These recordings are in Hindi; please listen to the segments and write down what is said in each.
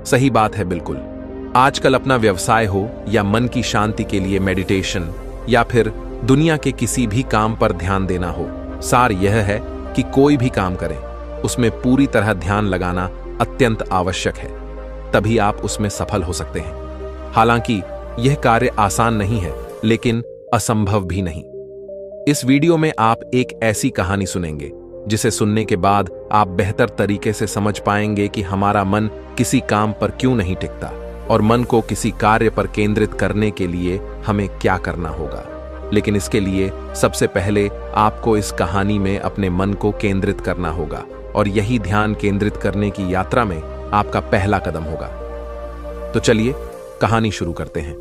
सही बात है, बिल्कुल। आजकल अपना व्यवसाय हो या मन की शांति के लिए मेडिटेशन या फिर दुनिया के किसी भी काम पर ध्यान देना हो, सार यह है कि कोई भी काम करें उसमें पूरी तरह ध्यान लगाना अत्यंत आवश्यक है, तभी आप उसमें सफल हो सकते हैं। हालांकि यह कार्य आसान नहीं है, लेकिन असंभव भी नहीं। इस वीडियो में आप एक ऐसी कहानी सुनेंगे जिसे सुनने के बाद आप बेहतर तरीके से समझ पाएंगे कि हमारा मन किसी काम पर क्यों नहीं टिकता और मन को किसी कार्य पर केंद्रित करने के लिए हमें क्या करना होगा। लेकिन इसके लिए सबसे पहले आपको इस कहानी में अपने मन को केंद्रित करना होगा और यही ध्यान केंद्रित करने की यात्रा में आपका पहला कदम होगा। तो चलिए कहानी शुरू करते हैं।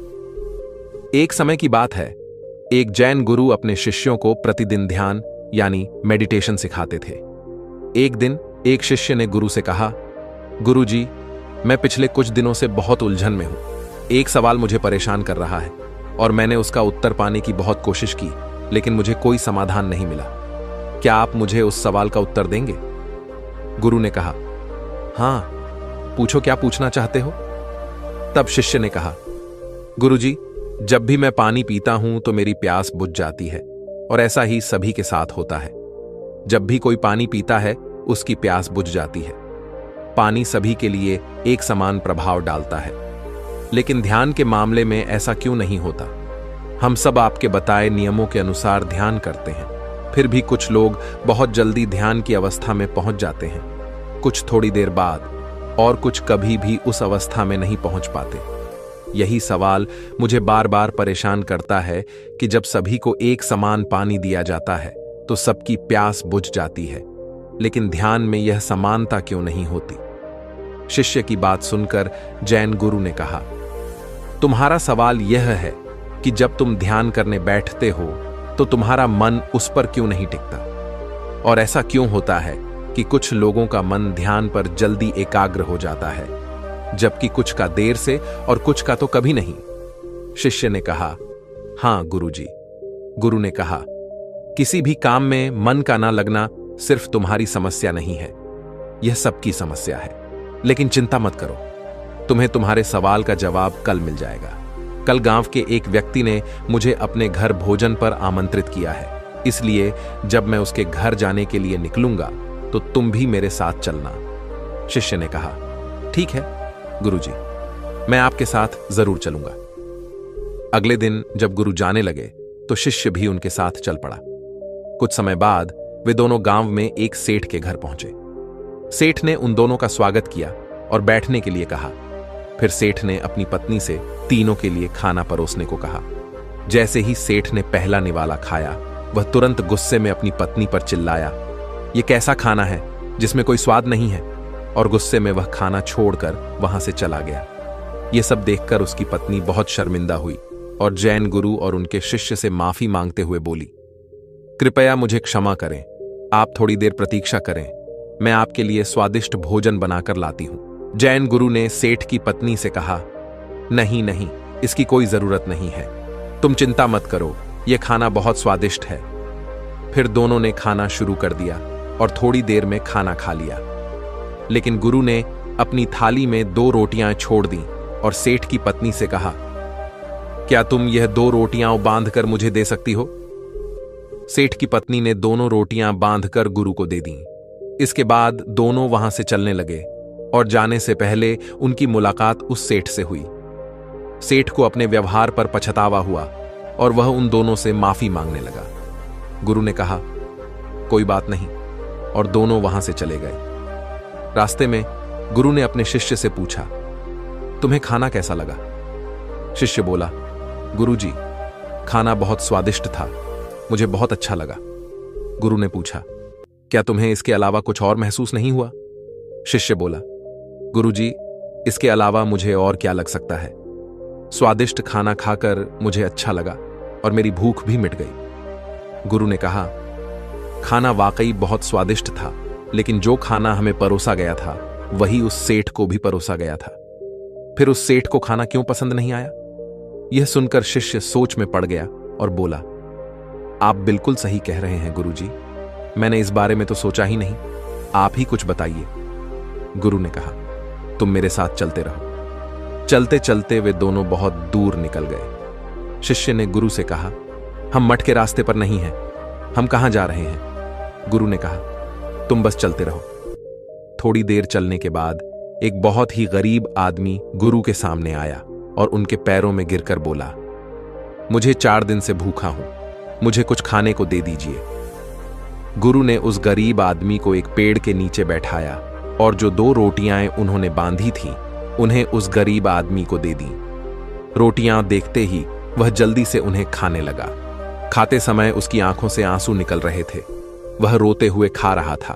एक समय की बात है, एक जैन गुरु अपने शिष्यों को प्रतिदिन ध्यान यानी मेडिटेशन सिखाते थे। एक दिन एक शिष्य ने गुरु से कहा, गुरु जी, मैं पिछले कुछ दिनों से बहुत उलझन में हूं। एक सवाल मुझे परेशान कर रहा है और मैंने उसका उत्तर पाने की बहुत कोशिश की, लेकिन मुझे कोई समाधान नहीं मिला। क्या आप मुझे उस सवाल का उत्तर देंगे? गुरु ने कहा, हाँ, पूछो, क्या पूछना चाहते हो? तब शिष्य ने कहा, गुरु जी, जब भी मैं पानी पीता हूं तो मेरी प्यास बुझ जाती है और ऐसा ही सभी के साथ होता है। जब भी कोई पानी पीता है उसकी प्यास बुझ जाती है। पानी सभी के लिए एक समान प्रभाव डालता है, लेकिन ध्यान के मामले में ऐसा क्यों नहीं होता? हम सब आपके बताए नियमों के अनुसार ध्यान करते हैं, फिर भी कुछ लोग बहुत जल्दी ध्यान की अवस्था में पहुंच जाते हैं, कुछ थोड़ी देर बाद, और कुछ कभी भी उस अवस्था में नहीं पहुंच पाते। यही सवाल मुझे बार बार परेशान करता है कि जब सभी को एक समान पानी दिया जाता है तो सबकी प्यास बुझ जाती है, लेकिन ध्यान में यह समानता क्यों नहीं होती? शिष्य की बात सुनकर जैन गुरु ने कहा, तुम्हारा सवाल यह है कि जब तुम ध्यान करने बैठते हो तो तुम्हारा मन उस पर क्यों नहीं टिकता, और ऐसा क्यों होता है कि कुछ लोगों का मन ध्यान पर जल्दी एकाग्र हो जाता है जबकि कुछ का देर से और कुछ का तो कभी नहीं? शिष्य ने कहा, हां गुरुजी। गुरु ने कहा, किसी भी काम में मन का ना लगना सिर्फ तुम्हारी समस्या नहीं है, यह सबकी समस्या है। लेकिन चिंता मत करो, तुम्हें तुम्हारे सवाल का जवाब कल मिल जाएगा। कल गांव के एक व्यक्ति ने मुझे अपने घर भोजन पर आमंत्रित किया है, इसलिए जब मैं उसके घर जाने के लिए निकलूंगा तो तुम भी मेरे साथ चलना। शिष्य ने कहा, ठीक है गुरुजी, मैं आपके साथ जरूर चलूंगा। अगले दिन जब गुरु जाने लगे तो शिष्य भी उनके साथ चल पड़ा। कुछ समय बाद वे दोनों गांव में एक सेठ के घर पहुंचे। सेठ ने उन दोनों का स्वागत किया और बैठने के लिए कहा। फिर सेठ ने अपनी पत्नी से तीनों के लिए खाना परोसने को कहा। जैसे ही सेठ ने पहला निवाला खाया, वह तुरंत गुस्से में अपनी पत्नी पर चिल्लाया, यह कैसा खाना है जिसमें कोई स्वाद नहीं है, और गुस्से में वह खाना छोड़कर वहां से चला गया। यह सब देखकर उसकी पत्नी बहुत शर्मिंदा हुई और जैन गुरु और उनके शिष्य से माफी मांगते हुए बोली, कृपया मुझे क्षमा करें, आप थोड़ी देर प्रतीक्षा करें, मैं आपके लिए स्वादिष्ट भोजन बनाकर लाती हूं। जैन गुरु ने सेठ की पत्नी से कहा, नहीं नहीं, इसकी कोई जरूरत नहीं है, तुम चिंता मत करो, यह खाना बहुत स्वादिष्ट है। फिर दोनों ने खाना शुरू कर दिया और थोड़ी देर में खाना खा लिया। लेकिन गुरु ने अपनी थाली में 2 रोटियां छोड़ दी और सेठ की पत्नी से कहा, क्या तुम यह 2 रोटियां बांधकर मुझे दे सकती हो? सेठ की पत्नी ने दोनों रोटियां बांधकर गुरु को दे दी। इसके बाद दोनों वहां से चलने लगे और जाने से पहले उनकी मुलाकात उस सेठ से हुई। सेठ को अपने व्यवहार पर पछतावा हुआ और वह उन दोनों से माफी मांगने लगा। गुरु ने कहा, कोई बात नहीं, और दोनों वहां से चले गए। रास्ते में गुरु ने अपने शिष्य से पूछा, तुम्हें खाना कैसा लगा? शिष्य बोला, गुरुजी, खाना बहुत स्वादिष्ट था, मुझे बहुत अच्छा लगा। गुरु ने पूछा, क्या तुम्हें इसके अलावा कुछ और महसूस नहीं हुआ? शिष्य बोला, गुरुजी, इसके अलावा मुझे और क्या लग सकता है? स्वादिष्ट खाना खाकर मुझे अच्छा लगा और मेरी भूख भी मिट गई। गुरु ने कहा, खाना वाकई बहुत स्वादिष्ट था, लेकिन जो खाना हमें परोसा गया था वही उस सेठ को भी परोसा गया था। फिर उस सेठ को खाना क्यों पसंद नहीं आया? यह सुनकर शिष्य सोच में पड़ गया और बोला, आप बिल्कुल सही कह रहे हैं गुरुजी, मैंने इस बारे में तो सोचा ही नहीं, आप ही कुछ बताइए। गुरु ने कहा, तुम मेरे साथ चलते रहो। चलते चलते वे दोनों बहुत दूर निकल गए। शिष्य ने गुरु से कहा, हम मठ के रास्ते पर नहीं हैं, हम कहां जा रहे हैं? गुरु ने कहा, तुम बस चलते रहो। थोड़ी देर चलने के बाद एक बहुत ही गरीब आदमी गुरु के सामने आया और उनके पैरों में गिरकर बोला, मुझे 4 दिन से भूखा हूं, मुझे कुछ खाने को दे दीजिए। गुरु ने उस गरीब आदमी को एक पेड़ के नीचे बैठाया और जो 2 रोटियां उन्होंने बांधी थीं, उन्हें उस गरीब आदमी को दे दी। रोटियां देखते ही वह जल्दी से उन्हें खाने लगा। खाते समय उसकी आंखों से आंसू निकल रहे थे। वह रोते हुए खा रहा था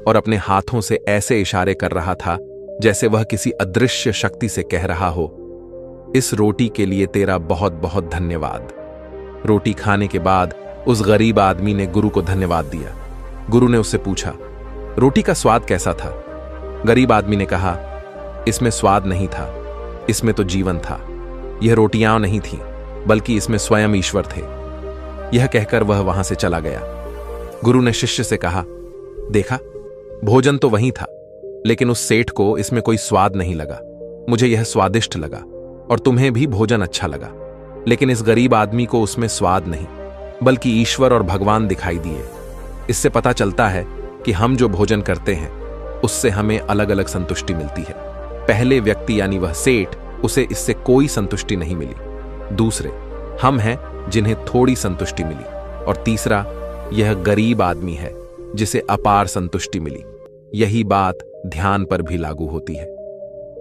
और अपने हाथों से ऐसे इशारे कर रहा था जैसे वह किसी अदृश्य शक्ति से कह रहा हो, इस रोटी के लिए तेरा बहुत बहुत धन्यवाद। रोटी खाने के बाद उस गरीब आदमी ने गुरु को धन्यवाद दिया। गुरु ने उससे पूछा, रोटी का स्वाद कैसा था? गरीब आदमी ने कहा, इसमें स्वाद नहीं था, इसमें तो जीवन था। यह रोटियां नहीं थीं, बल्कि इसमें स्वयं ईश्वर थे। यह कहकर वह वहां से चला गया। गुरु ने शिष्य से कहा, देखा, भोजन तो वही था, लेकिन उस सेठ को इसमें कोई स्वाद नहीं लगा। मुझे यह स्वादिष्ट लगा और तुम्हें भी भोजन अच्छा लगा, लेकिन इस गरीब आदमी को उसमें स्वाद नहीं, बल्कि ईश्वर और भगवान दिखाई दिए। इससे पता चलता है कि हम जो भोजन करते हैं उससे हमें अलग अलग संतुष्टि मिलती है। पहले व्यक्ति यानी वह सेठ, उसे इससे कोई संतुष्टि नहीं मिली। दूसरे हम हैं जिन्हें थोड़ी संतुष्टि मिली, और तीसरा यह गरीब आदमी है जिसे अपार संतुष्टि मिली। यही बात ध्यान पर भी लागू होती है।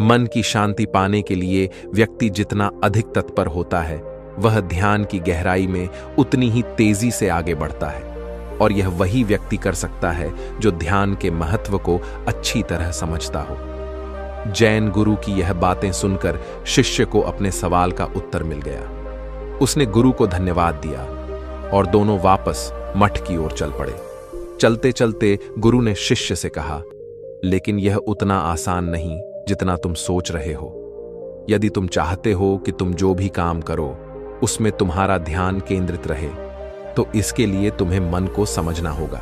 मन की शांति पाने के लिए व्यक्ति जितना अधिक तत्पर होता है, वह ध्यान की गहराई में उतनी ही तेजी से आगे बढ़ता है, और यह वही व्यक्ति कर सकता है जो ध्यान के महत्व को अच्छी तरह समझता हो। जैन गुरु की यह बातें सुनकर शिष्य को अपने सवाल का उत्तर मिल गया। उसने गुरु को धन्यवाद दिया और दोनों वापस मठ की ओर चल पड़े। चलते चलते गुरु ने शिष्य से कहा, लेकिन यह उतना आसान नहीं जितना तुम सोच रहे हो। यदि तुम चाहते हो कि तुम जो भी काम करो उसमें तुम्हारा ध्यान केंद्रित रहे, तो इसके लिए तुम्हें मन को समझना होगा।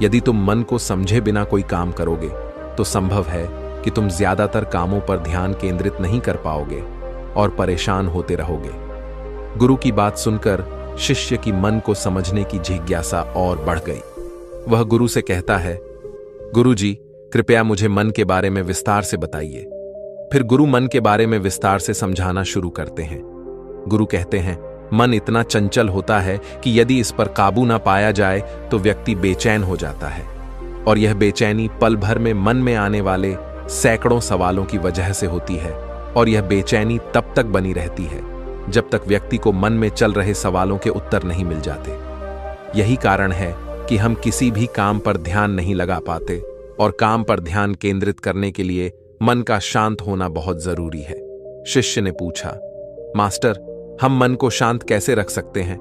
यदि तुम मन को समझे बिना कोई काम करोगे तो संभव है कि तुम ज्यादातर कामों पर ध्यान केंद्रित नहीं कर पाओगे और परेशान होते रहोगे। गुरु की बात सुनकर शिष्य की मन को समझने की जिज्ञासा और बढ़ गई। वह गुरु से कहता है, गुरु जी, कृपया मुझे मन के बारे में विस्तार से बताइए। फिर गुरु मन के बारे में विस्तार से समझाना शुरू करते हैं। गुरु कहते हैं, मन इतना चंचल होता है कि यदि इस पर काबू ना पाया जाए तो व्यक्ति बेचैन हो जाता है, और यह बेचैनी पल भर में मन में आने वाले सैकड़ों सवालों की वजह से होती है, और यह बेचैनी तब तक बनी रहती है जब तक व्यक्ति को मन में चल रहे सवालों के उत्तर नहीं मिल जाते। यही कारण है कि हम किसी भी काम पर ध्यान नहीं लगा पाते, और काम पर ध्यान केंद्रित करने के लिए मन का शांत होना बहुत जरूरी है। शिष्य ने पूछा, मास्टर, हम मन को शांत कैसे रख सकते हैं?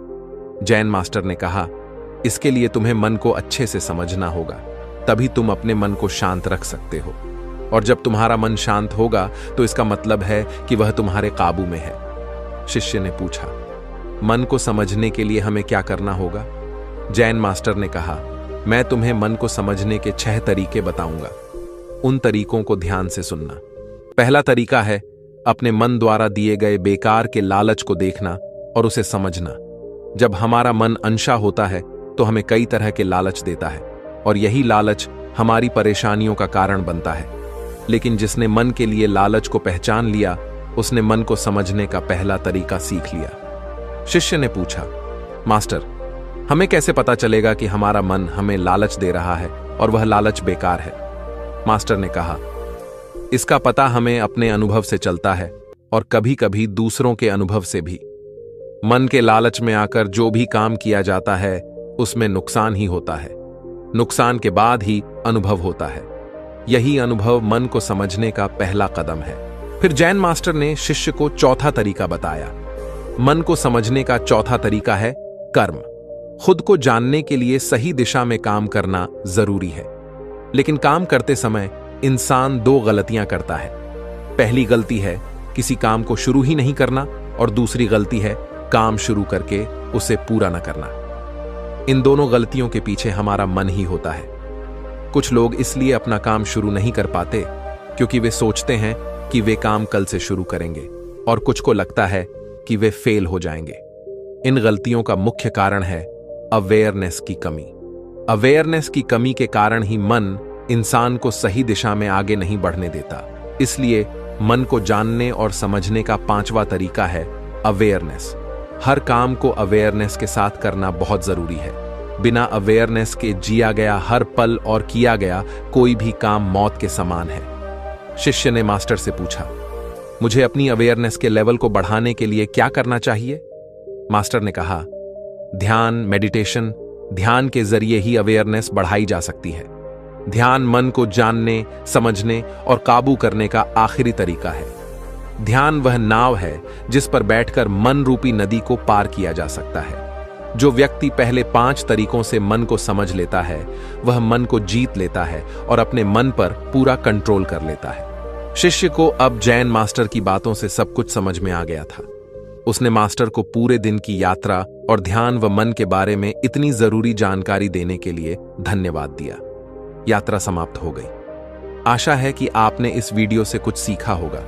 जैन मास्टर ने कहा, इसके लिए तुम्हें मन को अच्छे से समझना होगा, तभी तुम अपने मन को शांत रख सकते हो। और जब तुम्हारा मन शांत होगा तो इसका मतलब है कि वह तुम्हारे काबू में है। शिष्य ने पूछा, मन को समझने के लिए हमें क्या करना होगा? जैन मास्टर ने कहा, मैं तुम्हें मन को समझने के 6 तरीके बताऊंगा। उन तरीकों को ध्यान से सुनना। पहला तरीका है अपने मन द्वारा दिए गए बेकार के लालच को देखना और उसे समझना। जब हमारा मन अंशा होता है तो हमें कई तरह के लालच देता है, और यही लालच हमारी परेशानियों का कारण बनता है। लेकिन जिसने मन के लिए लालच को पहचान लिया, उसने मन को समझने का पहला तरीका सीख लिया। शिष्य ने पूछा, मास्टर, हमें कैसे पता चलेगा कि हमारा मन हमें लालच दे रहा है और वह लालच बेकार है? मास्टर ने कहा, इसका पता हमें अपने अनुभव से चलता है और कभी कभी दूसरों के अनुभव से भी। मन के लालच में आकर जो भी काम किया जाता है उसमें नुकसान ही होता है। नुकसान के बाद ही अनुभव होता है। यही अनुभव मन को समझने का पहला कदम है। फिर जैन मास्टर ने शिष्य को चौथा तरीका बताया। मन को समझने का चौथा तरीका है कर्म। खुद को जानने के लिए सही दिशा में काम करना जरूरी है, लेकिन काम करते समय इंसान 2 गलतियां करता है। पहली गलती है किसी काम को शुरू ही नहीं करना, और दूसरी गलती है काम शुरू करके उसे पूरा न करना। इन दोनों गलतियों के पीछे हमारा मन ही होता है। कुछ लोग इसलिए अपना काम शुरू नहीं कर पाते क्योंकि वे सोचते हैं कि वे काम कल से शुरू करेंगे और कुछ को लगता है कि वे फेल हो जाएंगे। इन गलतियों का मुख्य कारण है अवेयरनेस की कमी। अवेयरनेस की कमी के कारण ही मन इंसान को सही दिशा में आगे नहीं बढ़ने देता। इसलिए मन को जानने और समझने का 5वां तरीका है अवेयरनेस। हर काम को अवेयरनेस के साथ करना बहुत जरूरी है। बिना अवेयरनेस के जिया गया हर पल और किया गया कोई भी काम मौत के समान है। शिष्य ने मास्टर से पूछा, मुझे अपनी अवेयरनेस के लेवल को बढ़ाने के लिए क्या करना चाहिए? मास्टर ने कहा, ध्यान, मेडिटेशन। ध्यान के जरिए ही अवेयरनेस बढ़ाई जा सकती है। ध्यान मन को जानने, समझने और काबू करने का आखिरी तरीका है। ध्यान वह नाव है जिस पर बैठकर मन रूपी नदी को पार किया जा सकता है। जो व्यक्ति पहले 5 तरीकों से मन को समझ लेता है, वह मन को जीत लेता है और अपने मन पर पूरा कंट्रोल कर लेता है। शिष्य को अब जैन मास्टर की बातों से सब कुछ समझ में आ गया था। उसने मास्टर को पूरे दिन की यात्रा और ध्यान व मन के बारे में इतनी जरूरी जानकारी देने के लिए धन्यवाद दिया। यात्रा समाप्त हो गई। आशा है कि आपने इस वीडियो से कुछ सीखा होगा।